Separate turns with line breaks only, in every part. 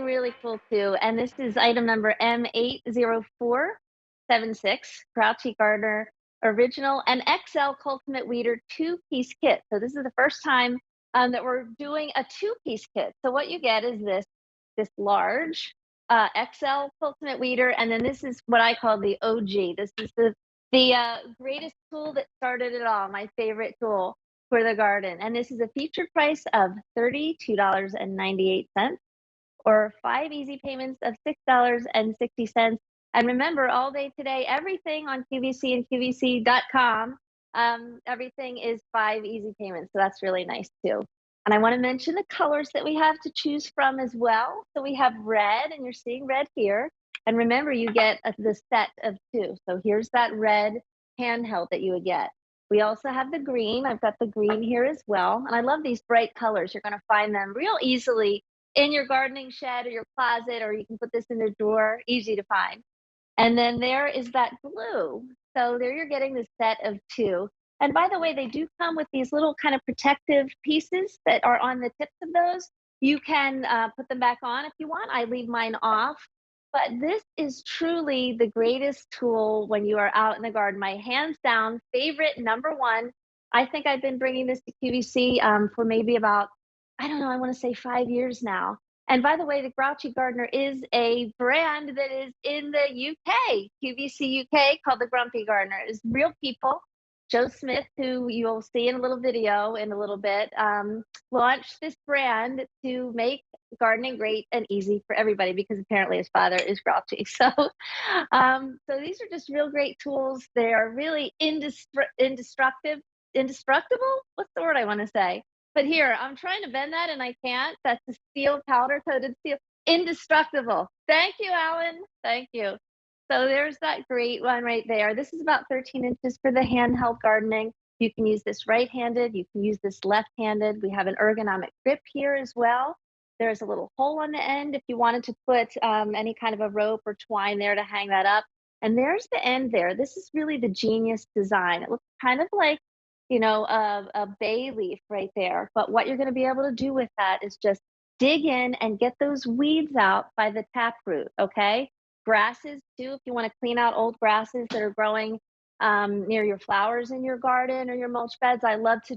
really cool too. And this is item number M80476, Grouchy Gardener Original and XL Cultimate Weeder two-piece kit. So this is the first time that we're doing a two-piece kit. So what you get is this large XL Cultimate Weeder, and then this is what I call the OG. This is the greatest tool that started it all, my favorite tool for the garden. And this is a featured price of $32.98 or 5 easy payments of $6.60. And remember, all day today, everything on QVC and QVC.com, everything is 5 easy payments. So that's really nice too. And I want to mention the colors that we have to choose from as well. So we have red, and you're seeing red here. And remember, you get the set of 2. So here's that red handheld that you would get. We also have the green. I've got the green here as well. And I love these bright colors. You're going to find them real easily in your gardening shed or your closet, or you can put this in the drawer, easy to find. And then there is that blue. So there you're getting the set of 2. And by the way, they do come with these little kind of protective pieces that are on the tips of those. You can put them back on if you want. I leave mine off. But this is truly the greatest tool when you are out in the garden. My hands down favorite number 1. I think I've been bringing this to QVC for maybe about, I don't know, I want to say 5 years now. And by the way, the Grouchy Gardener is a brand that is in the UK, QVC UK, called the Grumpy Gardener. It's real people. Joe Smith, who you'll see in a little video in a little bit, launched this brand to make gardening great and easy for everybody, because apparently his father is grouchy. So these are just real great tools. They are really indestructible. What's the word I want to say? But here, I'm trying to bend that and I can't. That's the steel, powder coated steel. Indestructible. Thank you, Alan. Thank you. So there's that great one right there. This is about 13 inches for the handheld gardening. You can use this right-handed. You can use this left-handed. We have an ergonomic grip here as well. There's a little hole on the end if you wanted to put any kind of a rope or twine there to hang that up. And there's the end there. This is really the genius design. It looks kind of like, you know, a bay leaf right there. But what you're going to be able to do with that is just dig in and get those weeds out by the taproot, okay? Grasses too, if you want to clean out old grasses that are growing near your flowers in your garden or your mulch beds. I love to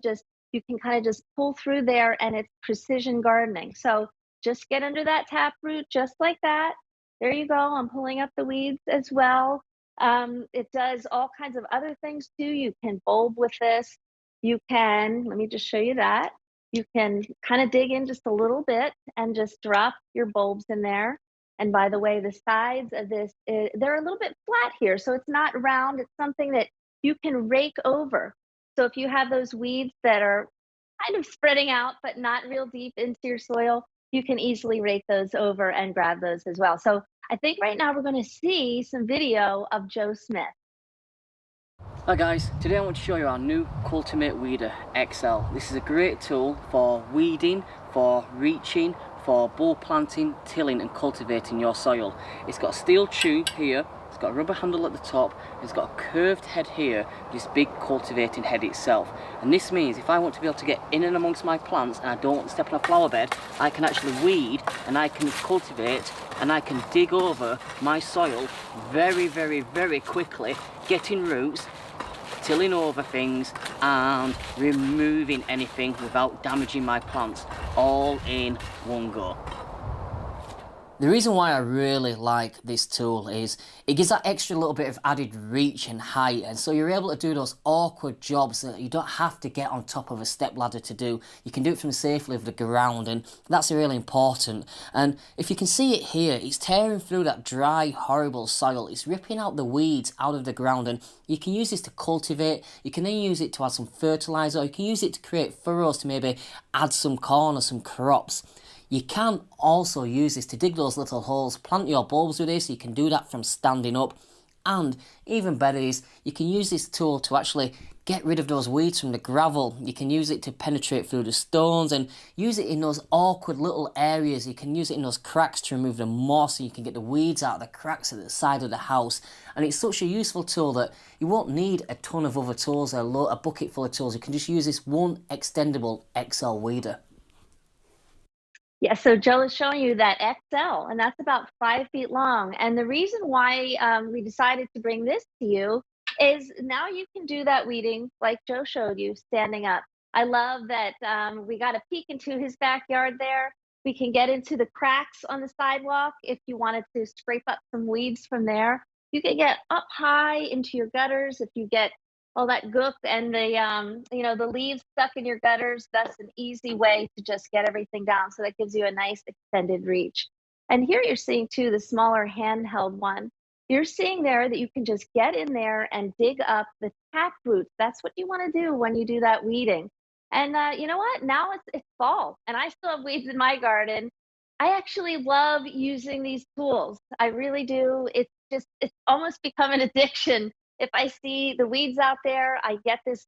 you can kind of just pull through there, and it's precision gardening. So just get under that taproot just like that. There you go. I'm pulling up the weeds as well. It does all kinds of other things too. You can bulb with this. You can, let me just show you that. You can kind of dig in just a little bit and just drop your bulbs in there. And by the way, the sides of this, they're a little bit flat here. So it's not round. It's something that you can rake over. So if you have those weeds that are kind of spreading out, but not real deep into your soil, you can easily rake those over and grab those as well. So I think right now we're going to see some video of Joe Smith.
Hi guys, today I want to show you our new Cultimate Weeder XL. This is a great tool for weeding, for reaching, for bulb planting, tilling and cultivating your soil. It's got a steel tube here, it's got a rubber handle at the top, and it's got a curved head here, this big cultivating head itself. And this means if I want to be able to get in and amongst my plants and I don't want to step on a flower bed, I can actually weed and I can cultivate and I can dig over my soil very, very, very quickly, getting roots, tilling over things and removing anything without damaging my plants, all in one go. The reason why I really like this tool is it gives that extra little bit of added reach and height, and so you're able to do those awkward jobs that you don't have to get on top of a step ladder to do. You can do it from safely with the ground, and that's really important. And if you can see it here, it's tearing through that dry, horrible soil. It's ripping out the weeds out of the ground, and you can use this to cultivate. You can then use it to add some fertilizer, or you can use it to create furrows to maybe add some corn or some crops. You can also use this to dig those little holes, plant your bulbs with this. You can do that from standing up. And even better is you can use this tool to actually get rid of those weeds from the gravel. You can use it to penetrate through the stones and use it in those awkward little areas. You can use it in those cracks to remove the moss, and you can get the weeds out of the cracks at the side of the house. And it's such a useful tool that you won't need a ton of other tools, a bucket full of tools. You can just use this one extendable XL weeder.
Yeah, so Joe is showing you that XL, and that's about 5 feet long. And the reason why we decided to bring this to you is now you can do that weeding like Joe showed you, standing up. I love that we got a peek into his backyard there. We can get into the cracks on the sidewalk if you wanted to scrape up some weeds from there. You can get up high into your gutters if you get all that gook and the the leaves stuck in your gutters. That's an easy way to just get everything down, so that gives you a nice extended reach. And here you're seeing too the smaller handheld one. You're seeing there that you can just get in there and dig up the tap roots. That's what you want to do when you do that weeding. And you know what, now it's fall and I still have weeds in my garden. I actually love using these tools, I really do. It's almost become an addiction. If I see the weeds out there, I get this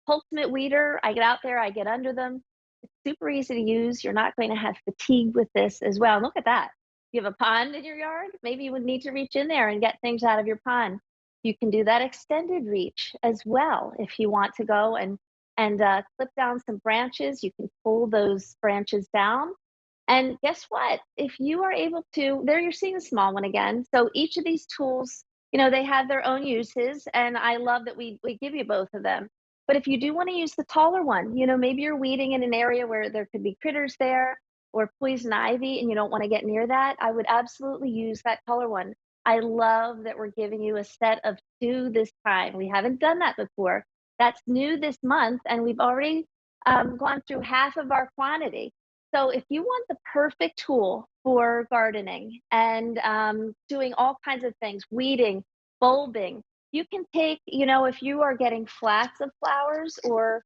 Cultimate weeder. I get out there, I get under them. It's super easy to use. You're not going to have fatigue with this as well. Look at that. You have a pond in your yard? Maybe you would need to reach in there and get things out of your pond. You can do that extended reach as well if you want to go and clip down some branches. You can pull those branches down and guess what? If you are able to, there you're seeing a small one again. So each of these tools, they have their own uses, and I love that we give you both of them. But if you do want to use the taller one, maybe you're weeding in an area where there could be critters there or poison ivy and you don't want to get near that, I would absolutely use that taller one. I love that we're giving you a set of two this time. We haven't done that before. That's new this month, and we've already gone through half of our quantity. So if you want the perfect tool for gardening and doing all kinds of things, weeding, bulbing, you can take, if you are getting flats of flowers or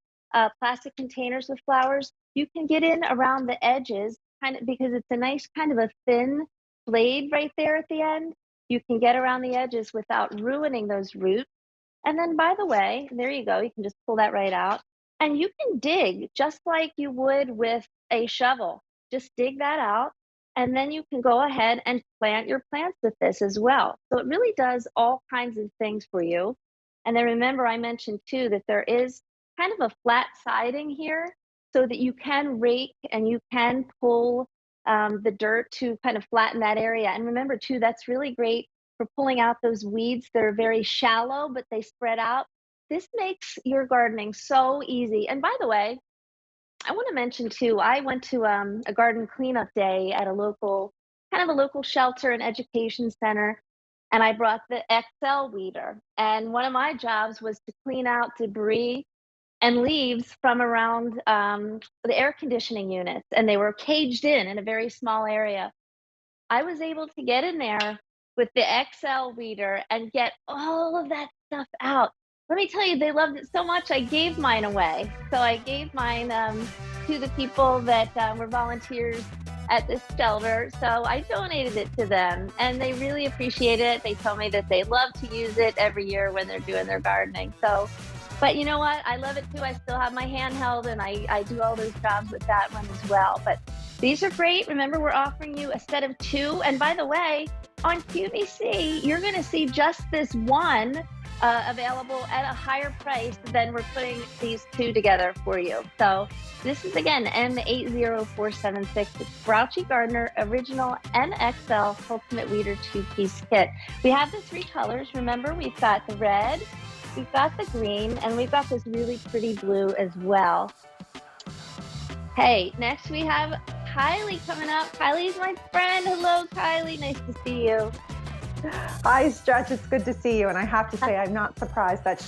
plastic containers with flowers, you can get in around the edges, kind of because it's a nice kind of a thin blade right there at the end. You can get around the edges without ruining those roots. And then, by the way, there you go. You can just pull that right out. And you can dig just like you would with a shovel. Just dig that out. And then you can go ahead and plant your plants with this as well. So it really does all kinds of things for you. And then remember, I mentioned too that there is kind of a flat siding here so that you can rake and you can pull the dirt to kind of flatten that area. And remember too, that's really great for pulling out those weeds that are very shallow, but they spread out. This makes your gardening so easy. And by the way, I want to mention too, I went to a garden cleanup day at kind of a local shelter and education center, and I brought the XL weeder. And one of my jobs was to clean out debris and leaves from around the air conditioning units, and they were caged in a very small area. I was able to get in there with the XL weeder and get all of that stuff out. Let me tell you, they loved it so much, I gave mine away. So I gave mine to the people that were volunteers at this shelter. So I donated it to them and they really appreciate it. They told me that they love to use it every year when they're doing their gardening. So, but you know what? I love it too. I still have my handheld and I do all those jobs with that one as well. But these are great. Remember, we're offering you a set of two. And by the way, on QVC, you're going to see just this one available at a higher price than we're putting these two together for you. So this is, again, M80476. It's Grouchy Gardener Original NXL Ultimate Weeder 2-piece kit. We have the three colors. Remember, we've got the red, we've got the green, and we've got this really pretty blue as well. Hey, next we have Kylie coming up. Kylie's my friend. Hello, Kylie. Nice to see you.
Hi, Stretch. It's good to see you. And I have to say, I'm not surprised that